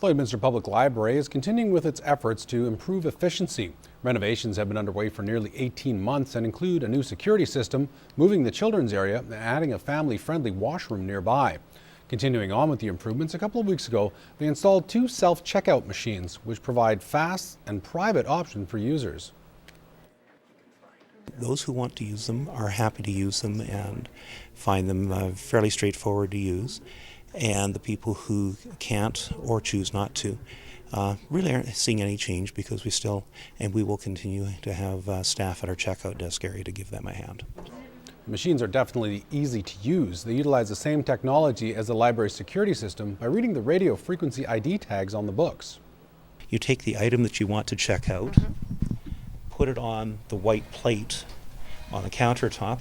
Lloydminster Public Library is continuing with its efforts to improve efficiency. Renovations have been underway for nearly 18 months and include a new security system, moving the children's area, and adding a family-friendly washroom nearby. Continuing on with the improvements, a couple of weeks ago, they installed 2 self-checkout machines, which provide fast and private options for users. Those who want to use them are happy to use them and find them fairly straightforward to use. And the people who can't or choose not to really aren't seeing any change, because we will continue to have staff at our checkout desk area to give them a hand. The machines are definitely easy to use. They utilize the same technology as the library's security system by reading the radio frequency ID tags on the books. You take the item that you want to check out, put it on the white plate on the countertop.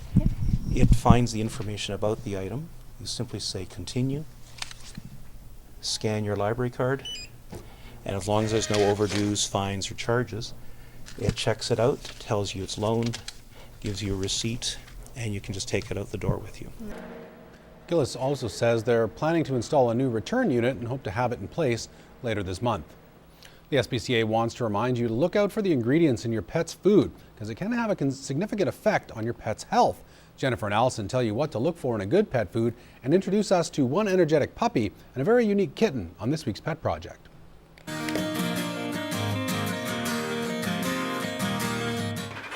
It finds the information about the item. You simply say continue, scan your library card, and as long as there's no overdues, fines, or charges, it checks it out, tells you it's loaned, gives you a receipt, and you can just take it out the door with you. Gillis also says they're planning to install a new return unit and hope to have it in place later this month. The SPCA wants to remind you to look out for the ingredients in your pet's food, because it can have a significant effect on your pet's health. Jennifer and Allison tell you what to look for in a good pet food and introduce us to one energetic puppy and a very unique kitten on this week's Pet Project.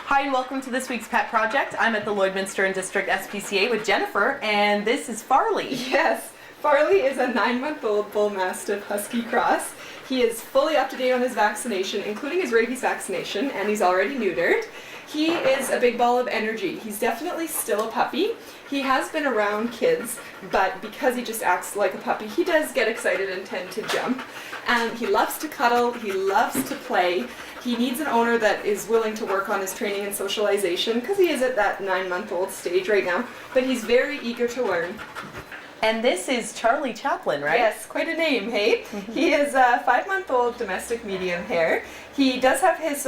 Hi and welcome to this week's Pet Project. I'm at the Lloydminster and District SPCA with Jennifer, and this is Farley. Yes, Farley is a 9-month-old Bull Mastiff Husky cross. He is fully up to date on his vaccination, including his rabies vaccination, and he's already neutered. He is a big ball of energy. He's definitely still a puppy. He has been around kids, but because he just acts like a puppy, he does get excited and tend to jump. He loves to cuddle, he loves to play. He needs an owner that is willing to work on his training and socialization, because he is at that 9-month-old stage right now, but he's very eager to learn. And this is Charlie Chaplin, right? Yes, quite a name, hey? He is a 5-month-old domestic medium hair. He does have his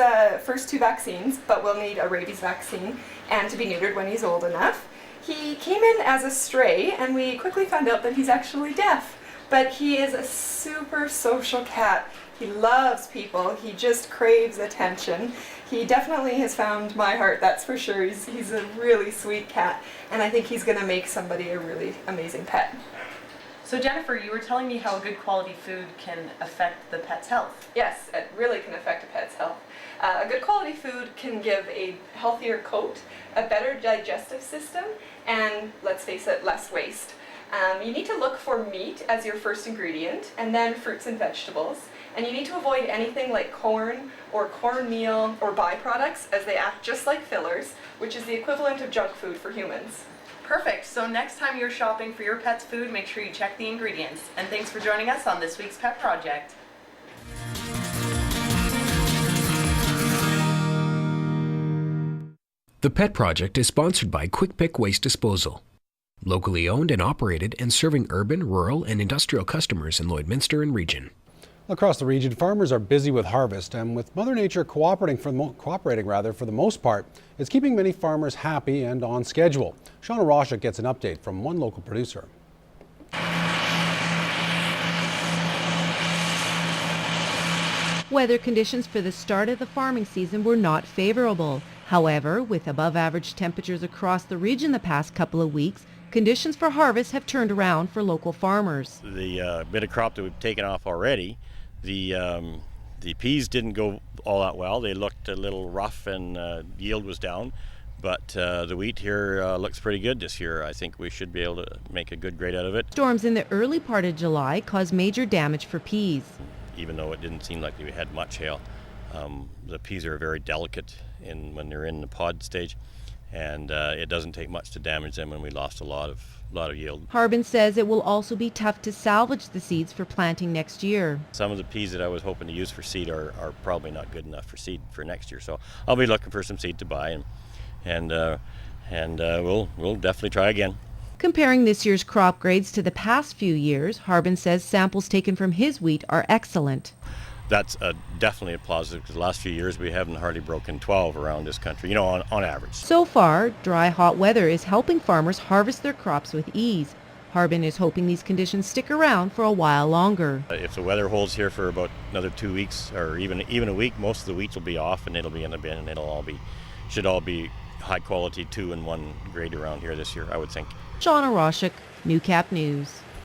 first 2 vaccines, but will need a rabies vaccine and to be neutered when he's old enough. He came in as a stray, and we quickly found out that he's actually deaf. But he is a super social cat. He loves people. He just craves attention. He definitely has found my heart, that's for sure. He's a really sweet cat, and I think he's going to make somebody a really amazing pet. So Jennifer, you were telling me how good quality food can affect the pet's health. Yes, it really can affect a pet's health. A good quality food can give a healthier coat, a better digestive system, and, let's face it, less waste. You need to look for meat as your first ingredient, and then fruits and vegetables. And you need to avoid anything like corn or cornmeal or byproducts, as they act just like fillers, which is the equivalent of junk food for humans. Perfect. So next time you're shopping for your pet's food, make sure you check the ingredients. And thanks for joining us on this week's Pet Project. The Pet Project is sponsored by Quick Pick Waste Disposal. Locally owned and operated and serving urban, rural, and industrial customers in Lloydminster and region. Across the region, farmers are busy with harvest, and with Mother Nature cooperating for the most part, it's keeping many farmers happy and on schedule. Shauna Roshak gets an update from one local producer. Weather conditions for the start of the farming season were not favorable. However, with above-average temperatures across the region the past couple of weeks, conditions for harvest have turned around for local farmers. The bit of crop that we've taken off already, the peas didn't go all that well. They looked a little rough and yield was down, but the wheat here looks pretty good this year. I think we should be able to make a good grade out of it. Storms in the early part of July caused major damage for peas. Even though it didn't seem like we had much hail, the peas are very delicate when they're in the pod stage, and it doesn't take much to damage them, and we lost a lot of yield. Harbin says it will also be tough to salvage the seeds for planting next year. Some of the peas that I was hoping to use for seed are probably not good enough for seed for next year, so I'll be looking for some seed to buy, and we'll definitely try again. Comparing this year's crop grades to the past few years, Harbin says samples taken from his wheat are excellent. That's definitely a positive, because the last few years we haven't hardly broken 12 around this country, on average. So far, dry, hot weather is helping farmers harvest their crops with ease. Harbin is hoping these conditions stick around for a while longer. If the weather holds here for about another 2 weeks or even a week, most of the wheat will be off and it'll be in the bin, and should all be high quality 2 and 1 grade around here this year, I would think. Shauna Roshik, Newcap News.